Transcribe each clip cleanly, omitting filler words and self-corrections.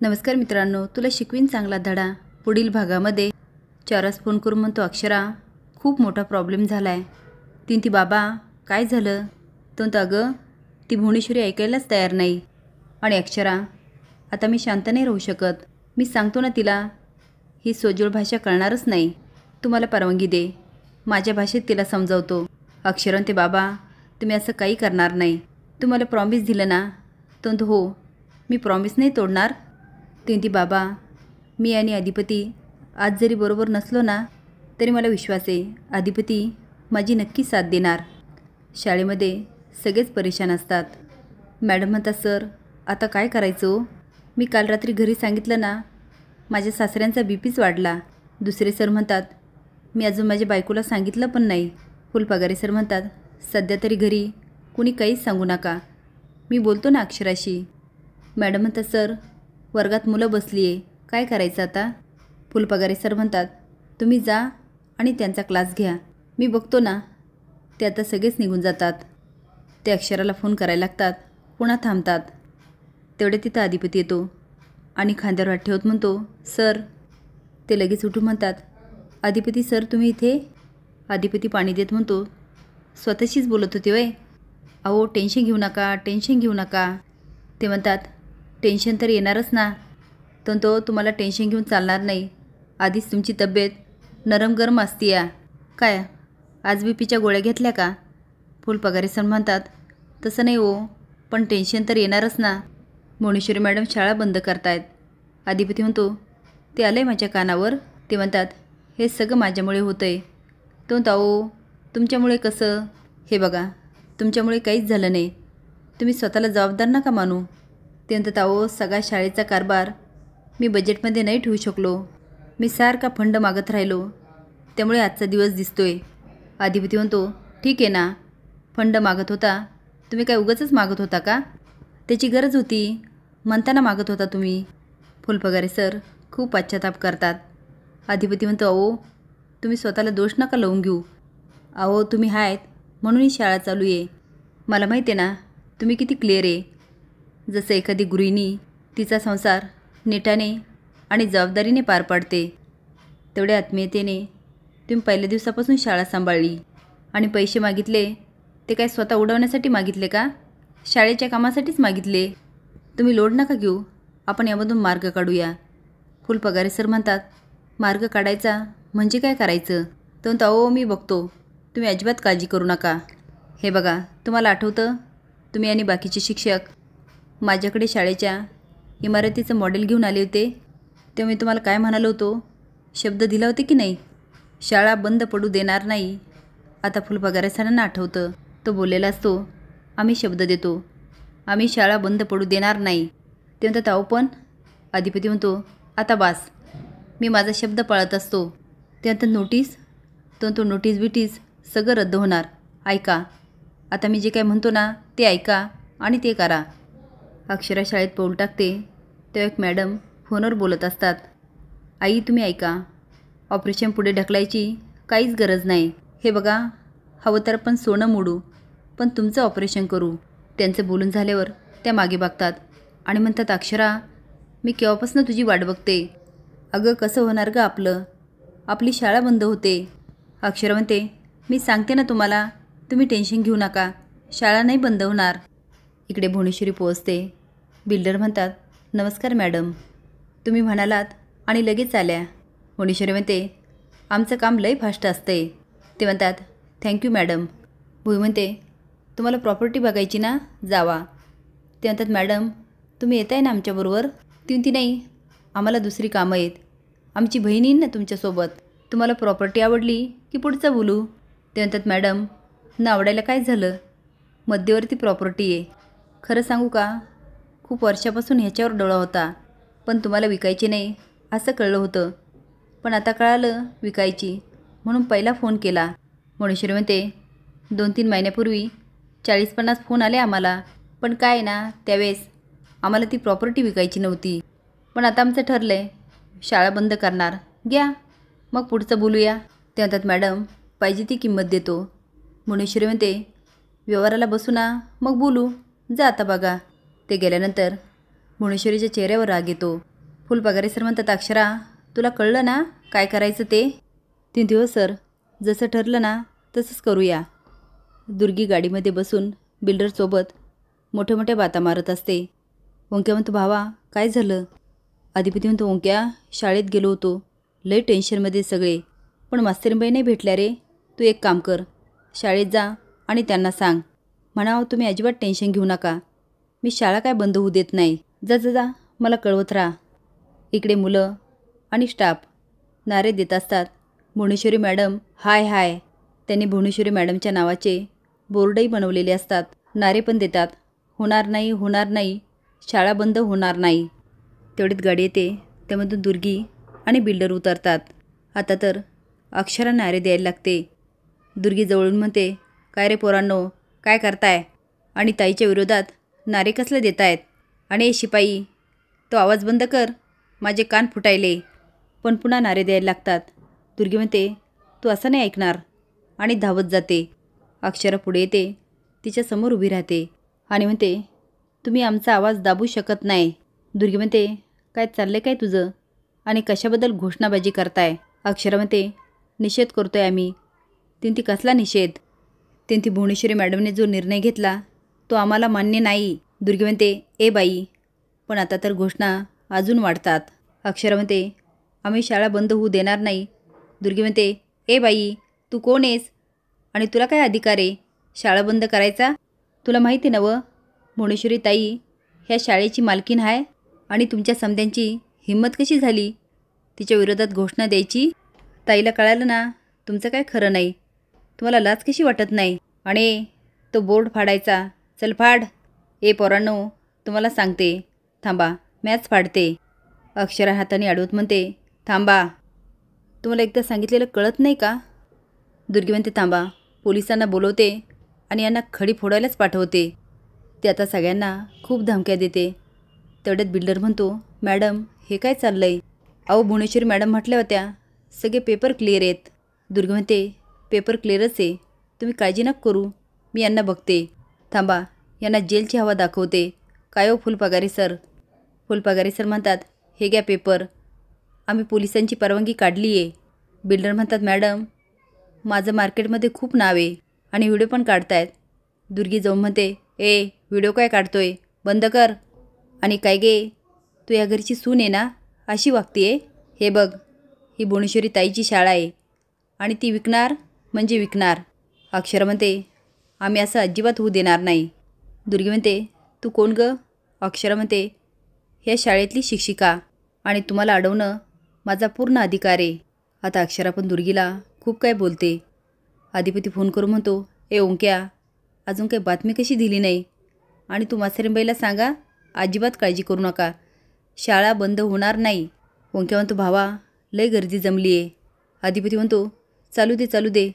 नमस्कार मित्रांनो, तुला शिकवीन चांगला धडा पुढील भागामध्ये चारस फोन करून म्हणतो, अक्षरा खूप मोठा प्रॉब्लेम झालाय. ती बाबा काय झालं? तो अगं ती भुवनेश्वरी ऐकायलाच तयार नाही. आणि अक्षरा आता मी शांत नाही राहू शकत. मी सांगतो ना तिला, ही सोजवळ भाषा कळणारच नाही. तू मला परवानगी दे, माझ्या भाषेत तिला समजावतो. अक्षरा ते बाबा तुम्ही असं काही करणार नाही. तू मला प्रॉमिस दिलं ना? तो हो, मी प्रॉमिस नाही तोडणार. ती बाबा मी आणि अधिपती आज जरी बरोबर नसलो ना तरी मला विश्वास आहे अधिपती माझी नक्की साथ देणार. शाळेमध्ये सगळेच परेशान असतात. मॅडम म्हणतात, सर आता काय करायचं? मी काल रात्री घरी सांगितलं ना, माझ्या सासऱ्यांचा बीपीच वाढला. दुसरे सर म्हणतात, मी अजून माझ्या बायकोला सांगितलं पण नाही. फुलपगारे सर म्हणतात, सध्या तरी घरी कुणी काहीच सांगू नका, मी बोलतो ना अक्षराशी. मॅडम म्हणतात, सर वर्गात मुलं बसली आहे, काय करायचं आता? फुलपगारे सर म्हणतात, तुम्ही जा आणि त्यांचा क्लास घ्या, मी बघतो ना. ते आता सगळेच निघून जातात. ते अक्षराला फोन करायला लागतात, पुन्हा थांबतात. तेवढे तिथं अधिपती येतो आणि खांद्यावर हात ठेवत म्हणतो, सर. ते लगेच उठून म्हणतात, अधिपती सर तुम्ही इथे? अधिपती पाणी देत म्हणतो, स्वतःशीच बोलत होते वय. अहो टेन्शन घेऊ नका, टेन्शन घेऊ नका. ते म्हणतात, टेन्शन तर येणारच ना. तो तुम्हाला टेन्शन घेऊन चालणार नाही. आधीच तुमची तब्येत नरम गरम असती या. काय आज बीपीच्या गोळ्या घेतल्या का? फुलपगारे सर म्हणतात, तसं नाही हो, पण टेन्शन तर येणारच ना. भुवनेश्वरी मॅडम शाळा बंद करतायत. अधिपती म्हणतो, ते आलं आहे माझ्या कानावर. ते म्हणतात, हे सगळं माझ्यामुळे होतं आहे. तो अहो तुमच्यामुळे कसं? हे बघा तुमच्यामुळे काहीच झालं नाही, तुम्ही स्वतःला जबाबदार नका मानू. ते म्हणतात, अहो सगळा शाळेचा कारभार मी बजेटमध्ये नाही ठेवू शकलो, मी सारखा फंड मागत राहिलो, त्यामुळे आजचा दिवस दिसतोय. अधिपती म्हणतो, ठीक आहे ना, फंड मागत होता, तुम्ही काय उगाचच मागत होता का? त्याची गरज होती म्हणताना मागत होता तुम्ही. फुलपगारे सर खूप पश्चाताप करतात. अधिपती म्हणतो, अहो तुम्ही स्वतःला दोष नका लावून घेऊ. अहो तुम्ही आहेत म्हणून ही शाळा चालू आहे. मला माहिती आहे ना तुम्ही किती क्लिअर आहे. जसं एखादी गृहिणी तिचा संसार नेटाने आणि जबाबदारीने पार पाडते, तेवढ्या आत्मीयतेने तुम्ही पहिल्या दिवसापासून शाळा सांभाळली. आणि पैसे मागितले ते काय स्वतः उडवण्यासाठी मागितले का? शाळेच्या कामासाठीच मागितले. तुम्ही लोड नका घेऊ, आपण यामधून मार्ग काढूया. फुलपगारे सर म्हणतात, मार्ग काढायचा म्हणजे काय करायचं? तो अहो मी बघतो, तुम्ही अजिबात काळजी करू नका. हे बघा तुम्हाला आठवतं, तुम्ही आणि बाकीचे शिक्षक माझ्याकडे शाळेच्या इमारतीचं मॉडेल घेऊन आले होते, तेव्हा मी तुम्हाला काय म्हणालो होतो? शब्द दिला होते की नाही, शाळा बंद पडू देणार नाही. आता फुलपगारे सरांना आठवतं, तो बोललेला असतो, आम्ही शब्द देतो, आम्ही शाळा बंद पडू देणार नाही. ते म्हणतात, अहो पण. अधिपती म्हणतो, आता बास, मी माझा शब्द पाळत असतो. त्यानंतर नोटीस, तो नोटीस बिटीस सगळं रद्द होणार. ऐका, आता मी जे काय म्हणतो ना ते ऐका आणि ते करा. अक्षरा शाळेत पाऊल टाकते तेव्हा एक मॅडम फोनवर बोलत असतात, आई तुम्ही ऐका, ऑपरेशन पुढे ढकलायची काहीच गरज नाही. हे बघा हवं तर आपण सोनं मोडू, पण तुमचं ऑपरेशन करू. त्यांचं बोलून झाल्यावर त्या मागे बघतात आणि म्हणतात, अक्षरा मी केव्हापासून तुझी वाट बघते. अगं कसं होणार गं आपलं? आपली शाळा बंद होते. अक्षरा म्हणते, मी सांगते ना तुम्हाला, तुम्ही टेन्शन घेऊ नका, शाळा नाही बंद होणार. इकडे भुवनेश्वरी पोहोचते. बिल्डर म्हणतात, नमस्कार मॅडम, तुम्ही म्हणालात आणि लगेच आल्या. भुवनेश्वरी म्हणते, आमचं काम लई फास्ट असतंय. ते म्हणतात, थँक्यू मॅडम. भुई म्हणते, तुम्हाला प्रॉपर्टी बघायची ना, जावा. ते म्हणतात, मॅडम तुम्ही येताय ना आमच्याबरोबर? ती नाही, आम्हाला दुसरी कामं आहेत, आमची बहीण येईन ना तुमच्यासोबत. तुम्हाला प्रॉपर्टी आवडली की पुढचं बोलू. ते म्हणतात, मॅडम न आवडायला काय झालं, मध्यवर्ती प्रॉपर्टी आहे. खरं सांगू का, खूप वर्षापासून ह्याच्यावर डोळा होता, पण तुम्हाला विकायची नाही असं कळलं होतं, पण आता कळालं विकायची, म्हणून पहिला फोन केला. भुवनेश्वरी म्हणते, 2-3 महिन्यापूर्वी 40-50 फोन आले आम्हाला, पण काय ना त्यावेळेस आम्हाला ती प्रॉपर्टी विकायची नव्हती. पण आता आमचं ठरलं आहे, शाळा बंद करणार, घ्या मग पुढचं बोलूया. ते म्हणतात, मॅडम पाहिजे ती किंमत देतो. भुवनेश्वरी म्हणते, व्यवहाराला बसू ना मग बोलू, जा आता बघा. ते गेल्यानंतर भुवनेश्वरीच्या चेहऱ्यावर राग येतो. फुलपगारे सर म्हणतात, अक्षरा तुला कळलं ना काय करायचं ते? ती म्हणते, हो सर, जसं ठरलं ना तसंच करूया. दुर्गी गाडीमध्ये बसून बिल्डरसोबत मोठ्या मोठ्या बाता मारत असते. ओंक्या म्हणतो, भावा काय झालं? अधिपती म्हणतो, ओंक्या शाळेत गेलो होतो, लय टेन्शनमध्ये सगळे, पण मास्तरीबाई नाही भेटल्या रे. तू एक काम कर, शाळेत जा आणि त्यांना सांग, म्हणावं तुम्ही अजिबात टेन्शन घेऊ नका, मी शाळा काय बंद होऊ देत नाही. जा जा जा, मला कळवत राहा. इकडे मुलं आणि स्टाफ नारे देत असतात. भुवनेश्वरी मॅडम हाय हाय. त्यांनी भुवनेश्वरी मॅडमच्या नावाचे बोर्डही बनवलेले असतात. नारे पण देतात, होणार नाही होणार नाही, शाळा बंद होणार नाही. तेवढीत गाडी येते, त्यामधून दुर्गी आणि बिल्डर उतरतात. आता तर अक्षरा नारे द्यायला लागते. दुर्गी जवळून म्हणते, काय रे पोरांनो काय करताय? आणि ताईच्या विरोधात नारे कसले देत आहेत? आणि शिपाई तो आवाज बंद कर, माझे कान फुटायले. पण पुन्हा नारे द्यायला लागतात. दुर्गी म्हणते, तू असं नाही ऐकणार, आणि धावत जाते. अक्षरा पुढे येते, तिच्यासमोर उभी राहते आणि म्हणते, तुम्ही आमचा आवाज दाबू शकत नाही. दुर्गी म्हणते, काय चाललं काय तुझं, आणि कशाबद्दल घोषणाबाजी करताय? अक्षरा म्हणते, निषेध करतोय आम्ही. ती कसला निषेध? ती भुवनेश्वरी मॅडमने जो निर्णय घेतला तो आम्हाला मान्य नाही. दुर्गी म्हणते, ए बाई, पण आता तर घोषणा अजून वाढतात. अक्षरा म्हणते, आम्ही शाळा बंद होऊ देणार नाही. दुर्गी म्हणते, ए बाई, तू कोण आहेस आणि तुला काय अधिकार आहे शाळा बंद करायचा? तुला माहिती नवं, भुवनेश्वरी ताई ह्या शाळेची मालकीण आहे, आणि तुमच्या समध्यांची हिंमत कशी झाली तिच्या विरोधात घोषणा द्यायची? ताईला कळालं ना तुमचं काय खरं नाही, तुम्हाला लाज कशी वाटत नाही? आणि तो बोर्ड फाडायचा, चल फाड. ए पोरांनो, तुम्हाला सांगते, थांबा मॅच फाडते. अक्षरा हाताने अडवत म्हणते, थांबा, तुम्हाला एकदा सांगितलेलं कळत नाही का? दुर्गी म्हणते, थांबा, पोलिसांना बोलवते आणि यांना खडी फोडायलाच पाठवते. ते आता सगळ्यांना खूप धमक्या देते. तेवढ्यात बिल्डर म्हणतो, मॅडम हे काय चाललं आहे? अहो भुवनेश्वरी मॅडम म्हटल्या होत्या सगळे पेपर क्लिअर आहेत. दुर्गी म्हणते, पेपर क्लिअरच आहे, तुम्ही काळजी नका करू, मी यांना बघते. थांबा, यांना जेलची हवा दाखवते. काय हो फुलपगारे सर? फुलपगारे सर म्हणतात, हे घ्या पेपर, आम्ही पोलिसांची परवानगी काढली आहे. बिल्डर म्हणतात, मॅडम माझं मार्केटमध्ये खूप नाव आहे आणि व्हिडिओ पण काढतायत. दुर्गी जाऊन म्हणते, ए व्हिडिओ काय काढतोय, बंद कर. आणि काय गे, तू या घरची सून आहे ना, अशी वागते? हे बघ, ही भुवनेश्वरी ताईची शाळा आहे आणि ती विकणार म्हणजे विकणार. अक्षरा म्हणते, आम्ही असं अजिबात होऊ देणार नाही. दुर्गी म्हणते, तू कोण गं? अक्षरा म्हणते, ह्या शाळेतली शिक्षिका, आणि तुम्हाला अडवणं माझा पूर्ण अधिकार आहे. आता अक्षरा पण दुर्गीला खूप काय बोलते. अधिपती फोन करून म्हणतो, ए ओंक्या, अजून काही बातमी कशी दिली नाही, आणि तू मास्तरीबाईला सांगा अजिबात काळजी करू नका, शाळा बंद होणार नाही. ओंक्या म्हणतो, भावा लय गर्दी जमली आहे. अधिपती म्हणतो, चालू दे,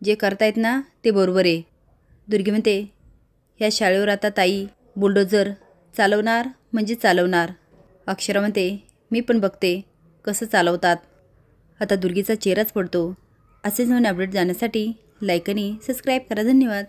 जे करतायत ना ते बरोबर आहे. दुर्गी म्हणते, ह्या शाळेवर आता ताई बुलडोझर चालवणार म्हणजे चालवणार. अक्षरा म्हणते, मी पण बघते कसं चालवतात. आता दुर्गीचा चेहराच पडतो. असेच नवीन अपडेट जाण्यासाठी लाईक आणि सबस्क्राईब करा. धन्यवाद.